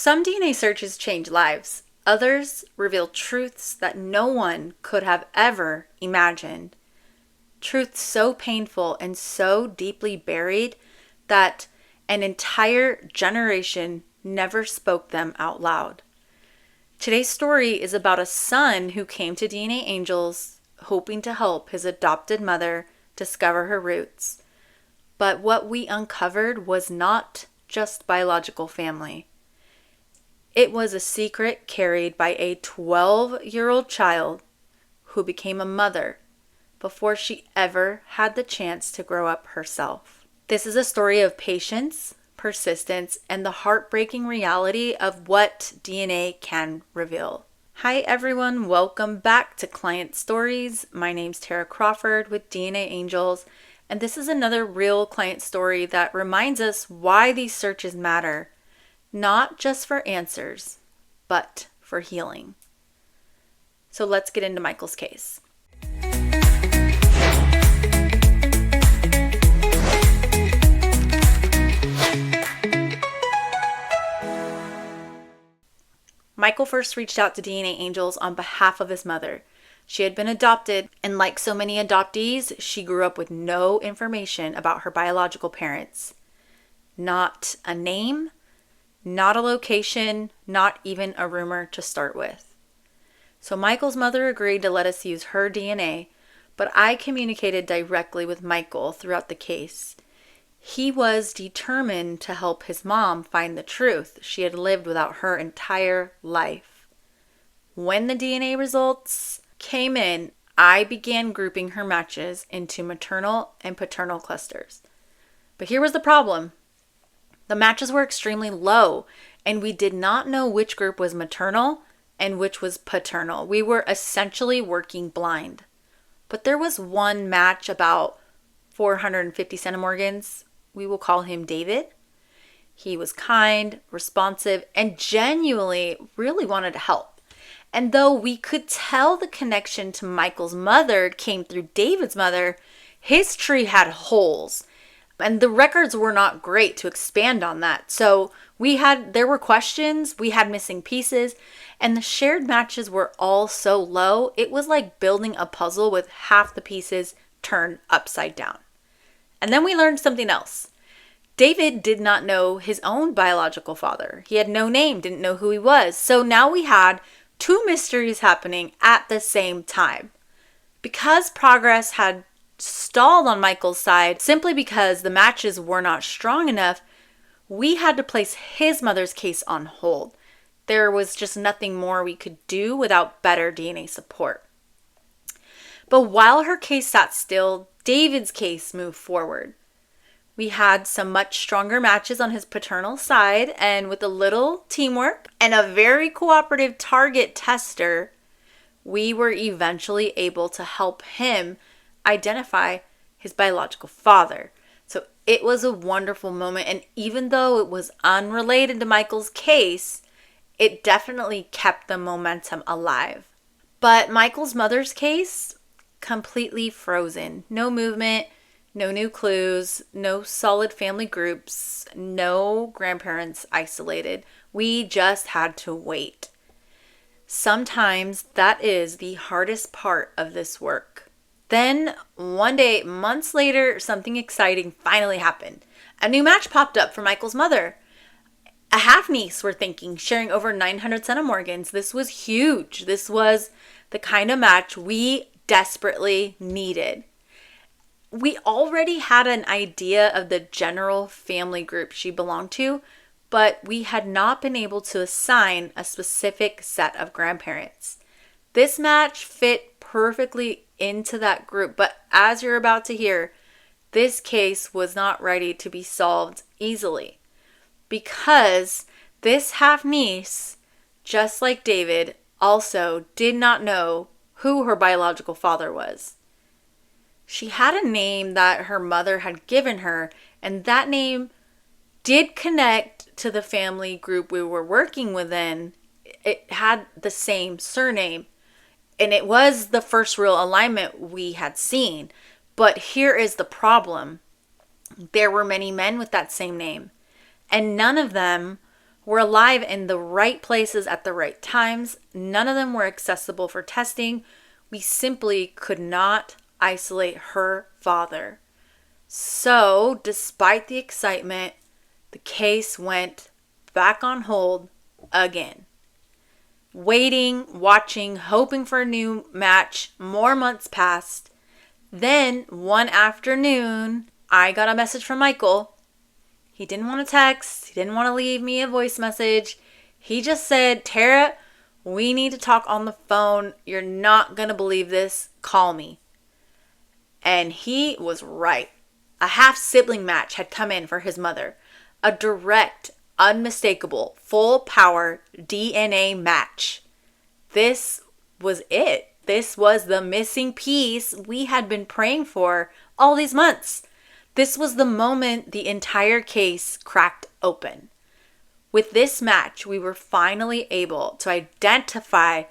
Some DNA searches change lives. Others reveal truths that no one could have ever imagined. Truths so painful and so deeply buried that an entire generation never spoke them out loud. Today's story is about a son who came to DNAngels hoping to help his adopted mother discover her roots. But what we uncovered was not just biological family. It was a secret carried by a 12-year-old child who became a mother before she ever had the chance to grow up herself. This is a story of patience, persistence, and the heartbreaking reality of what DNA can reveal. Hi everyone, welcome back to Client Stories. My name's Tara Crawford with DNAngels, and this is another real client story that reminds us why these searches matter. Not just for answers, but for healing. So let's get into Michael's case. Michael first reached out to DNAngels on behalf of his mother. She had been adopted, and like so many adoptees, she grew up with no information about her biological parents. Not a name, not a location, not even a rumor to start with. So Michael's mother agreed to let us use her DNA, but I communicated directly with Michael throughout the case. He was determined to help his mom find the truth she had lived without her entire life. When the DNA results came in, I began grouping her matches into maternal and paternal clusters. But here was the problem. The matches were extremely low, and we did not know which group was maternal and which was paternal. We were essentially working blind. But there was one match about 450 centimorgans. We will call him David. He was kind, responsive, and genuinely really wanted to help. And though we could tell the connection to Michael's mother came through David's mother, his tree had holes. And the records were not great to expand on that. So there were questions, we had missing pieces, and the shared matches were all so low, it was like building a puzzle with half the pieces turned upside down. And then we learned something else. David did not know his own biological father. He had no name, didn't know who he was. So now we had two mysteries happening at the same time. Because progress had stalled on Michael's side simply because the matches were not strong enough, we had to place his mother's case on hold. There was just nothing more we could do without better DNA support. But while her case sat still, David's case moved forward. We had some much stronger matches on his paternal side, and with a little teamwork and a very cooperative target tester, we were eventually able to help him identify his biological father. So it was a wonderful moment, and even though it was unrelated to Michael's case, it definitely kept the momentum alive. But Michael's mother's case, completely frozen. No movement, no new clues, no solid family groups, no grandparents isolated. We just had to wait. Sometimes that is the hardest part of this work. Then one day, months later, something exciting finally happened. A new match popped up for Michael's mother. A half-niece, we're thinking, sharing over 900 centimorgans. This was huge. This was the kind of match we desperately needed. We already had an idea of the general family group she belonged to, but we had not been able to assign a specific set of grandparents. This match fit perfectly into that group, but as you're about to hear, this case was not ready to be solved easily because this half-niece, just like David, also did not know who her biological father was. She had a name that her mother had given her, and that name did connect to the family group we were working within. It had the same surname, and it was the first real alignment we had seen. But here is the problem. There were many men with that same name, and none of them were alive in the right places at the right times. None of them were accessible for testing. We simply could not isolate her father. So, despite the excitement, the case went back on hold again. Waiting, watching, hoping for a new match. More months passed. Then, one afternoon, I got a message from Michael. He didn't want to text. He didn't want to leave me a voice message. He just said, Tara, we need to talk on the phone. You're not going to believe this. Call me. And he was right. A half-sibling match had come in for his mother. A direct, unmistakable, full-power DNA match. This was it. This was the missing piece we had been praying for all these months. This was the moment the entire case cracked open. With this match, we were finally able to identify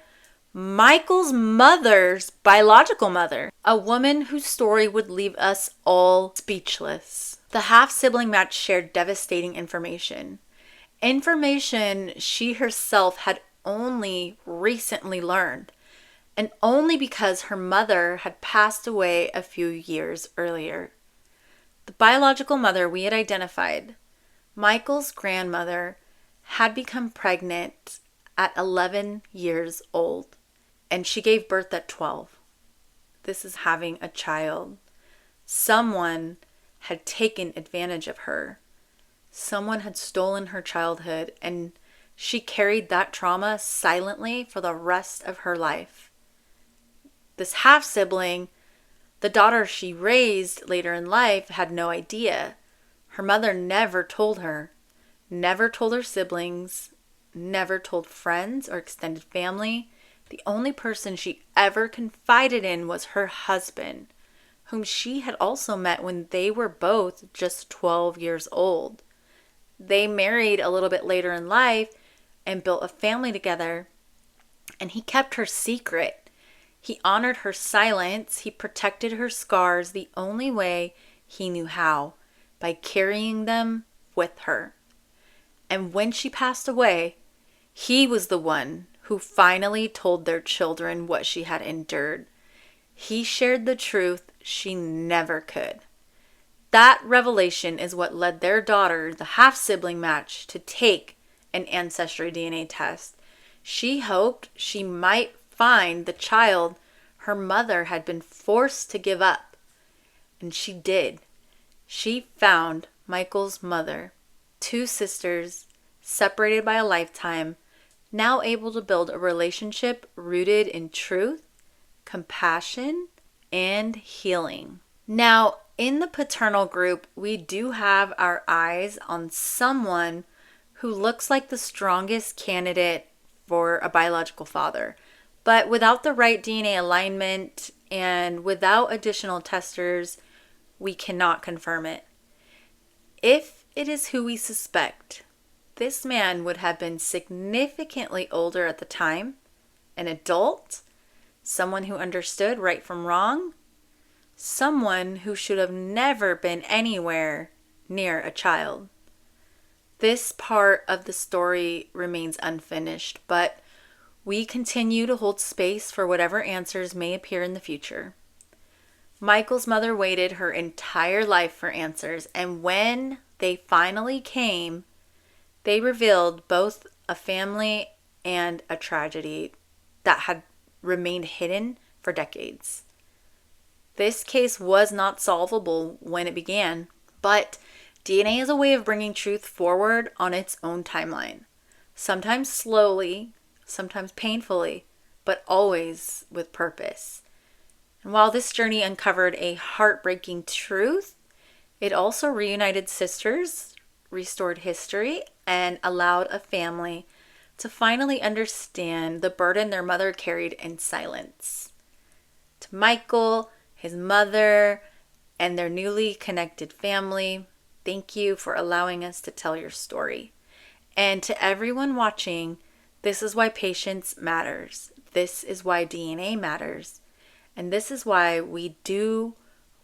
Michael's mother's biological mother, a woman whose story would leave us all speechless. The half-sibling match shared devastating information. Information she herself had only recently learned, and only because her mother had passed away a few years earlier. The biological mother we had identified, Michael's grandmother, had become pregnant at 11 years old, and she gave birth at 12. This is having a child. Someone had taken advantage of her. Someone had stolen her childhood, and she carried that trauma silently for the rest of her life. This half-sibling, the daughter she raised later in life, had no idea. Her mother never told her siblings, never told friends or extended family. The only person she ever confided in was her husband, whom she had also met when they were both just 12 years old. They married a little bit later in life and built a family together, and he kept her secret. He honored her silence. He protected her scars the only way he knew how, by carrying them with her. And when she passed away, he was the one who finally told their children what she had endured. He shared the truth she never could. That revelation is what led their daughter, the half-sibling match, to take an ancestry DNA test. She hoped she might find the child her mother had been forced to give up. And she did. She found Michael's mother, two sisters, separated by a lifetime, now able to build a relationship rooted in truth, compassion, and healing. Now, in the paternal group, we do have our eyes on someone who looks like the strongest candidate for a biological father. But without the right DNA alignment and without additional testers, we cannot confirm it. If it is who we suspect, this man would have been significantly older at the time, an adult, someone who understood right from wrong, someone who should have never been anywhere near a child. This part of the story remains unfinished, but we continue to hold space for whatever answers may appear in the future. Michael's mother waited her entire life for answers, and when they finally came, they revealed both a family and a tragedy that had remained hidden for decades. This case was not solvable when it began, but DNA is a way of bringing truth forward on its own timeline. Sometimes slowly, sometimes painfully, but always with purpose. And while this journey uncovered a heartbreaking truth, it also reunited sisters, restored history, and allowed a family to finally understand the burden their mother carried in silence. To Michael, his mother, and their newly connected family, thank you for allowing us to tell your story. And to everyone watching, this is why patience matters. This is why DNA matters. And this is why we do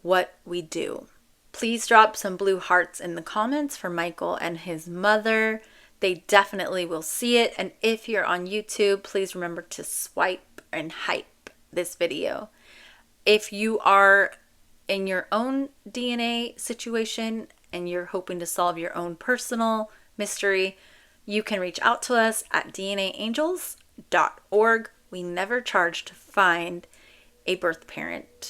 what we do. Please drop some blue hearts in the comments for Michael and his mother. they definitely will see it. And if you're on YouTube, please remember to swipe and hype this video. If you are in your own DNA situation and you're hoping to solve your own personal mystery, you can reach out to us at DNAngels.org. We never charge to find a birth parent.